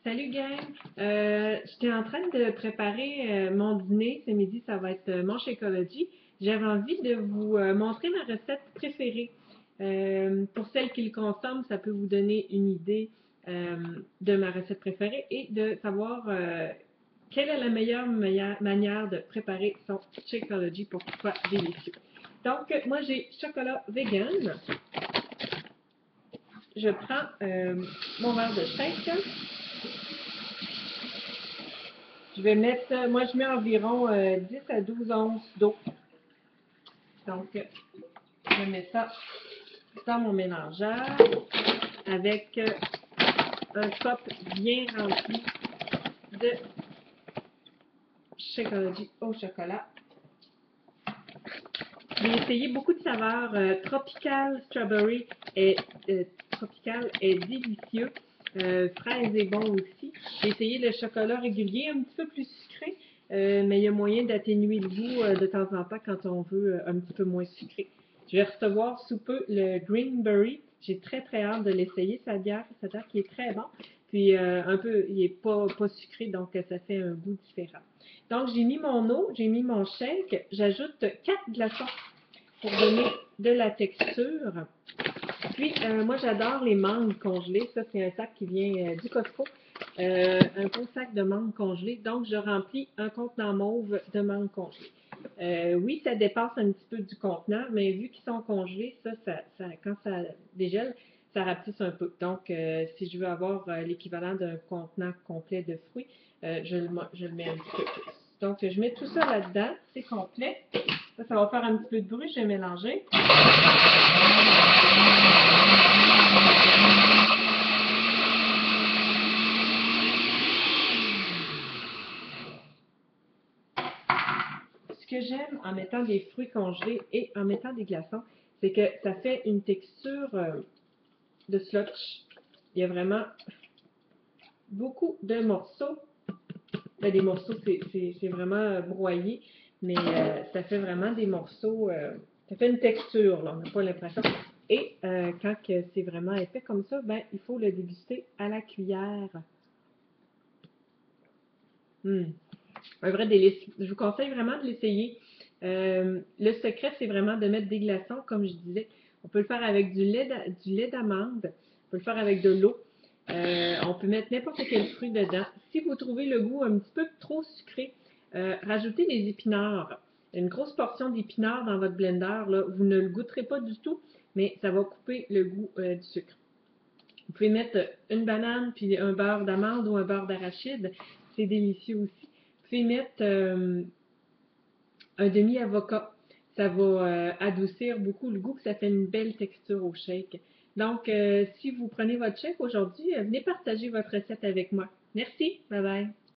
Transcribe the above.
Salut gang! J'étais en train de préparer mon dîner ce midi, ça va être mon Shakeology. J'avais envie de vous montrer ma recette préférée. Pour celles qui le consomment, ça peut vous donner une idée de ma recette préférée et de savoir quelle est la meilleure manière de préparer son Shakeology pour qu'il soit délicieux. Donc, moi j'ai chocolat vegan. Je prends mon verre de shake. Je vais mettre, moi je mets environ 10 à 12 onces d'eau. Donc, je mets ça dans mon mélangeur avec un cup bien rempli de Shakeology au chocolat. J'ai essayé beaucoup de saveurs. Tropical Strawberry est délicieux. Fraise est bon aussi. J'ai essayé le chocolat régulier, un petit peu plus sucré, mais il y a moyen d'atténuer le goût de temps en temps quand on veut un petit peu moins sucré. Je vais recevoir sous peu le Greenberry. J'ai très hâte de l'essayer, sa bière qui est très bon. Puis il est pas sucré, donc ça fait un goût différent. Donc j'ai mis mon eau, j'ai mis mon shake, j'ajoute 4 glaçons pour donner de la texture. Puis, moi, j'adore les mangues congelées. Ça, c'est un sac qui vient du Costco. Un gros sac de mangues congelées. Donc, je remplis un contenant mauve de mangues congelées. Oui, ça dépasse un petit peu du contenant, mais vu qu'ils sont congelés, quand ça dégèle, ça rapetisse un peu. Donc, si je veux avoir l'équivalent d'un contenant complet de fruits, je le mets un petit peu plus. Donc, je mets tout ça là-dedans. C'est complet. Ça va faire un petit peu de bruit. Je vais mélanger. Ce que j'aime en mettant des fruits congelés et en mettant des glaçons, c'est que ça fait une texture de slush. Il y a vraiment beaucoup de morceaux. Ben, des morceaux, c'est vraiment broyé, mais ça fait vraiment des morceaux. Ça fait une texture, là, on n'a pas l'impression. Et quand c'est vraiment épais comme ça, ben, il faut le déguster à la cuillère. Un vrai délice. Je vous conseille vraiment de l'essayer. Le secret, c'est vraiment de mettre des glaçons, comme je disais. On peut le faire avec du lait d'amande. On peut le faire avec de l'eau. On peut mettre n'importe quel fruit dedans. Si vous trouvez le goût un petit peu trop sucré, rajoutez des épinards. Une grosse portion d'épinards dans votre blender, là, vous ne le goûterez pas du tout, mais ça va couper le goût du sucre. Vous pouvez mettre une banane puis un beurre d'amande ou un beurre d'arachide. C'est délicieux aussi. Vous pouvez mettre un demi-avocat. Ça va adoucir beaucoup le goût, ça fait une belle texture au shake. Donc, si vous prenez votre shake aujourd'hui, venez partager votre recette avec moi. Merci, bye bye.